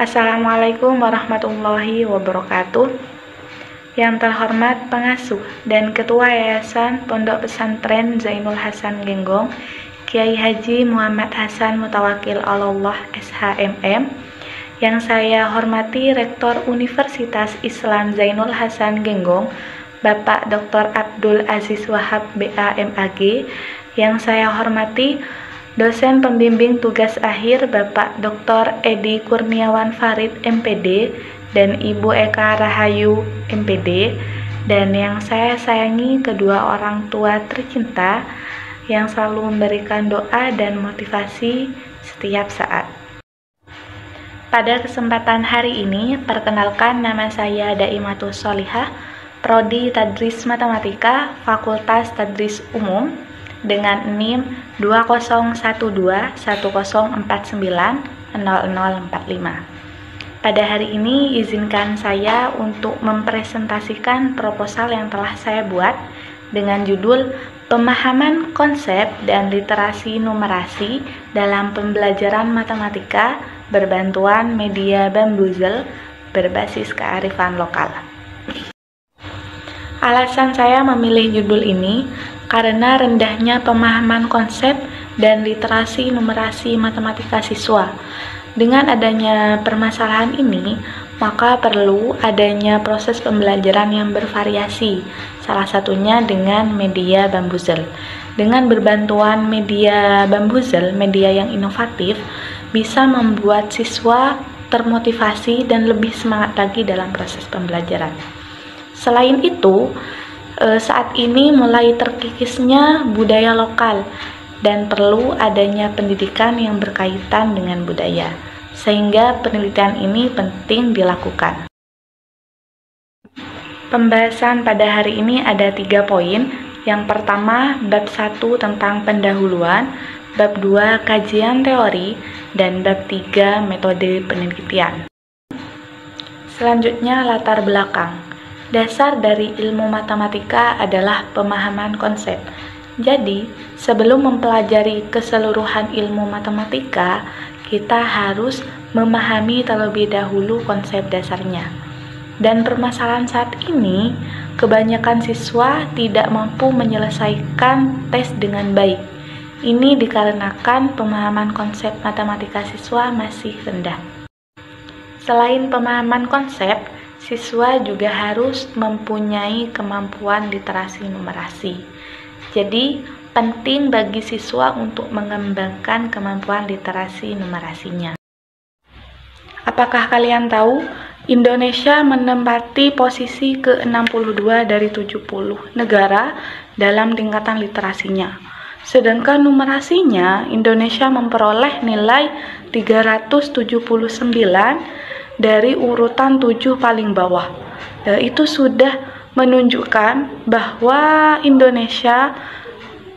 Assalamualaikum warahmatullahi wabarakatuh. Yang terhormat pengasuh dan Ketua Yayasan Pondok Pesantren Zainul Hasan Genggong, Kiai Haji Muhammad Hasan Mutawakil Allah SHMM, yang saya hormati Rektor Universitas Islam Zainul Hasan Genggong, Bapak Dr. Abdul Aziz Wahab BA MAG, yang saya hormati dosen pembimbing tugas akhir Bapak Dr. Edi Kurniawan Farid MPD dan Ibu Eka Rahayu MPD, dan yang saya sayangi kedua orang tua tercinta yang selalu memberikan doa dan motivasi setiap saat. Pada kesempatan hari ini, perkenalkan, nama saya Daimatus Sholihah, Prodi Tadris Matematika, Fakultas Tadris Umum, dengan NIM 201210490045. Pada hari ini, izinkan saya untuk mempresentasikan proposal yang telah saya buat dengan judul Pemahaman Konsep dan Literasi Numerasi dalam Pembelajaran Matematika berbantuan media Bambuzel berbasis kearifan lokal. Alasan saya memilih judul ini karena rendahnya pemahaman konsep dan literasi numerasi matematika siswa. Dengan adanya permasalahan ini, maka perlu adanya proses pembelajaran yang bervariasi, salah satunya dengan media Bambuzel. Dengan berbantuan media Bambuzel, media yang inovatif, bisa membuat siswa termotivasi dan lebih semangat lagi dalam proses pembelajaran. Selain itu, saat ini mulai terkikisnya budaya lokal dan perlu adanya pendidikan yang berkaitan dengan budaya, sehingga penelitian ini penting dilakukan. Pembahasan pada hari ini ada 3 poin. Yang pertama, bab 1 tentang pendahuluan, bab 2 kajian teori, dan bab 3 metode penelitian. Selanjutnya, latar belakang. Dasar dari ilmu matematika adalah pemahaman konsep. Jadi, sebelum mempelajari keseluruhan ilmu matematika, kita harus memahami terlebih dahulu konsep dasarnya. Dan permasalahan saat ini, kebanyakan siswa tidak mampu menyelesaikan tes dengan baik. Ini dikarenakan pemahaman konsep matematika siswa masih rendah. Selain pemahaman konsep, siswa juga harus mempunyai kemampuan literasi numerasi. Jadi, penting bagi siswa untuk mengembangkan kemampuan literasi numerasinya. Apakah kalian tahu, Indonesia menempati posisi ke-62 dari 70 negara dalam tingkatan literasinya. Sedangkan numerasinya, Indonesia memperoleh nilai 379 dari urutan 7 paling bawah. Itu sudah menunjukkan bahwa Indonesia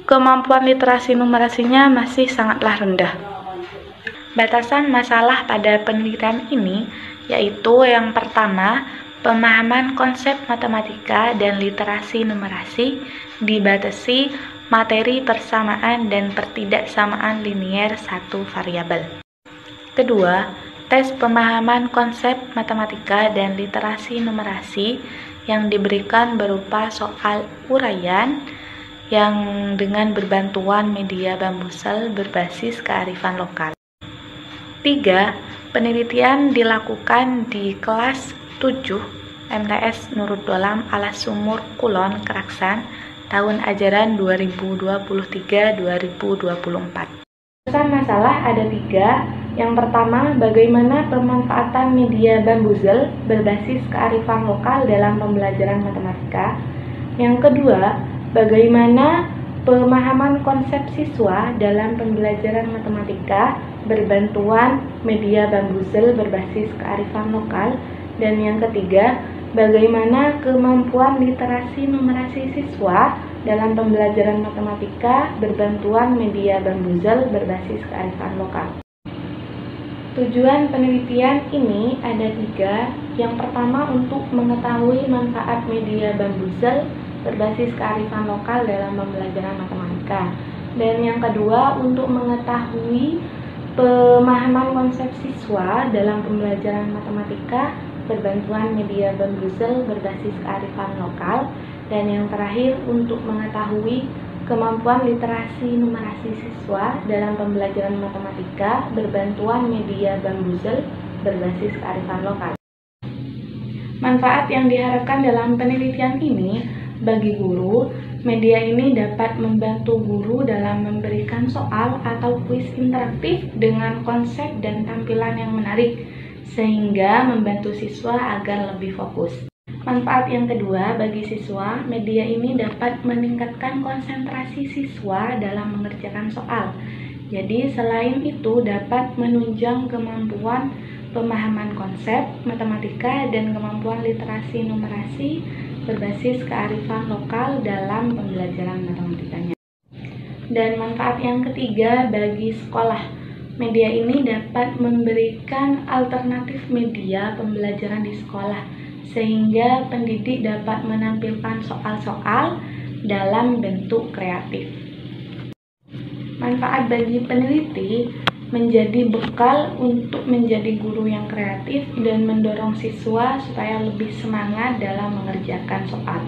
kemampuan literasi numerasinya masih sangatlah rendah. Batasan masalah pada penelitian ini yaitu yang pertama, pemahaman konsep matematika dan literasi numerasi dibatasi materi persamaan dan pertidaksamaan linier satu variabel. Kedua, tes pemahaman konsep matematika dan literasi numerasi yang diberikan berupa soal uraian yang dengan berbantuan media Bambuzel berbasis kearifan lokal. 3. Penelitian dilakukan di kelas 7 MTS Nurul Dolam Alas Sumur Kulon Keraksan tahun ajaran 2023-2024. Pesan masalah ada 3. Yang pertama, bagaimana pemanfaatan media Bambuzel berbasis kearifan lokal dalam pembelajaran matematika. Yang kedua, bagaimana pemahaman konsep siswa dalam pembelajaran matematika berbantuan media Bambuzel berbasis kearifan lokal. Dan yang ketiga, bagaimana kemampuan literasi numerasi siswa dalam pembelajaran matematika berbantuan media Bambuzel berbasis kearifan lokal. Tujuan penelitian ini ada 3. Yang pertama, untuk mengetahui manfaat media Bambuzel berbasis kearifan lokal dalam pembelajaran matematika. Dan yang kedua, untuk mengetahui Pemahaman konsep siswa dalam pembelajaran matematika berbantuan media Bambuzel berbasis kearifan lokal. Dan yang terakhir, untuk mengetahui kemampuan literasi numerasi siswa dalam pembelajaran matematika berbantuan media Bambuzel berbasis kearifan lokal. Manfaat yang diharapkan dalam penelitian ini bagi guru, media ini dapat membantu guru dalam memberikan soal atau kuis interaktif dengan konsep dan tampilan yang menarik, sehingga membantu siswa agar lebih fokus. Manfaat yang kedua bagi siswa, media ini dapat meningkatkan konsentrasi siswa dalam mengerjakan soal. Jadi selain itu dapat menunjang kemampuan pemahaman konsep matematika dan kemampuan literasi numerasi berbasis kearifan lokal dalam pembelajaran matematikanya. Dan manfaat yang ketiga bagi sekolah, media ini dapat memberikan alternatif media pembelajaran di sekolah, sehingga pendidik dapat menampilkan soal-soal dalam bentuk kreatif. Manfaat bagi peneliti menjadi bekal untuk menjadi guru yang kreatif dan mendorong siswa supaya lebih semangat dalam mengerjakan soal.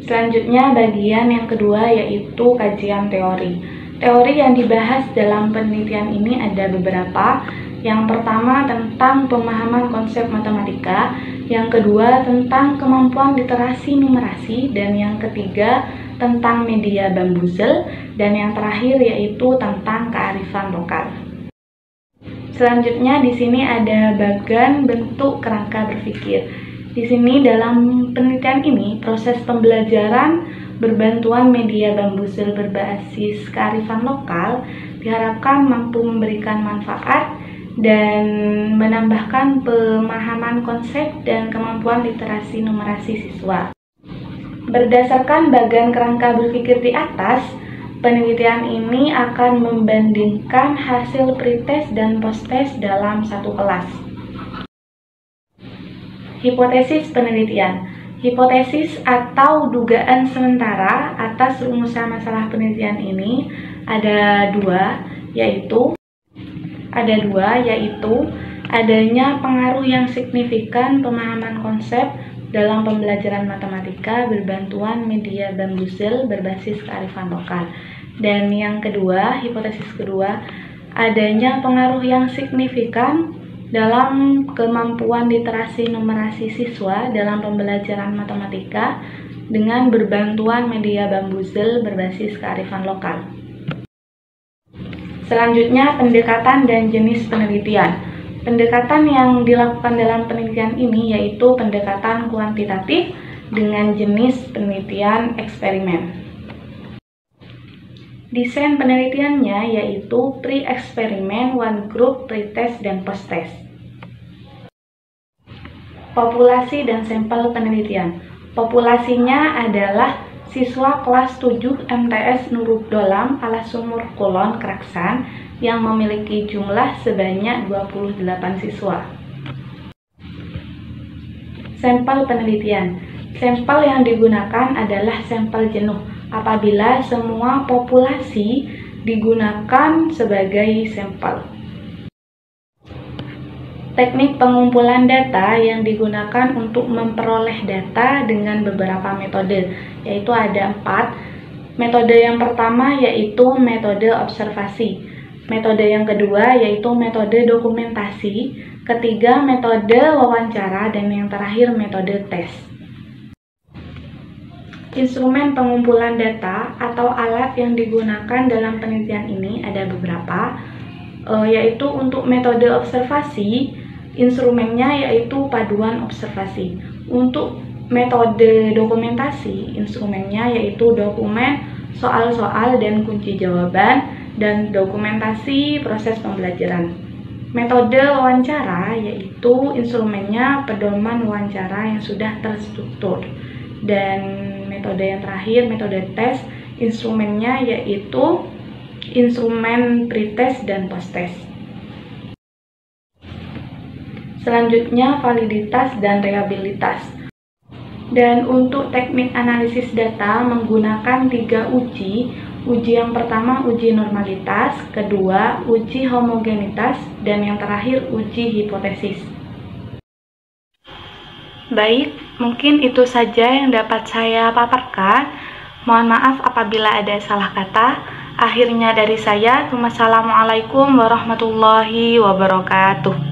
Selanjutnya bagian yang kedua yaitu kajian teori. Teori yang dibahas dalam penelitian ini ada beberapa. Yang pertama tentang pemahaman konsep matematika, yang kedua tentang kemampuan literasi numerasi, dan yang ketiga tentang media Bambuzel, dan yang terakhir yaitu tentang kearifan lokal. Selanjutnya di sini ada bagan bentuk kerangka berpikir. Di sini dalam penelitian ini proses pembelajaran berbantuan media Bambuzel berbasis kearifan lokal diharapkan mampu memberikan manfaat dan menambahkan pemahaman konsep dan kemampuan literasi numerasi siswa. Berdasarkan bagan kerangka berpikir di atas, penelitian ini akan membandingkan hasil pretest dan posttest dalam satu kelas. Hipotesis penelitian. Hipotesis atau dugaan sementara atas rumusan masalah penelitian ini ada dua, yaitu adanya pengaruh yang signifikan pemahaman konsep dalam pembelajaran matematika berbantuan media Bambuzel berbasis kearifan lokal. Dan yang kedua, hipotesis kedua, adanya pengaruh yang signifikan dalam kemampuan literasi numerasi siswa dalam pembelajaran matematika dengan berbantuan media Bambuzel berbasis kearifan lokal. Selanjutnya, pendekatan dan jenis penelitian. Pendekatan yang dilakukan dalam penelitian ini yaitu pendekatan kuantitatif dengan jenis penelitian eksperimen. Desain penelitiannya yaitu pre-eksperimen, one group, pretest, dan posttest. Populasi dan sampel penelitian. Populasinya adalah siswa kelas 7 MTS Nurul Dolam Alasumur Kulon Kraksan yang memiliki jumlah sebanyak 28 siswa. Sampel penelitian. Sampel yang digunakan adalah sampel jenuh apabila semua populasi digunakan sebagai sampel. Teknik pengumpulan data yang digunakan untuk memperoleh data dengan beberapa metode, yaitu ada 4. Metode yang pertama yaitu metode observasi. Metode yang kedua yaitu metode dokumentasi. Ketiga, metode wawancara. Dan yang terakhir, metode tes. Instrumen pengumpulan data atau alat yang digunakan dalam penelitian ini ada beberapa, yaitu untuk metode observasi, instrumennya yaitu paduan observasi. Untuk metode dokumentasi, instrumennya yaitu dokumen, soal-soal, dan kunci jawaban, dan dokumentasi proses pembelajaran. Metode wawancara yaitu instrumennya pedoman wawancara yang sudah terstruktur. Dan metode yang terakhir, metode tes, instrumennya yaitu instrumen pretest dan posttest. Selanjutnya, validitas dan reliabilitas. Dan untuk teknik analisis data menggunakan 3 uji. Uji yang pertama uji normalitas, kedua uji homogenitas, dan yang terakhir uji hipotesis. Baik, mungkin itu saja yang dapat saya paparkan. Mohon maaf apabila ada salah kata. Akhirnya dari saya, wassalamualaikum warahmatullahi wabarakatuh.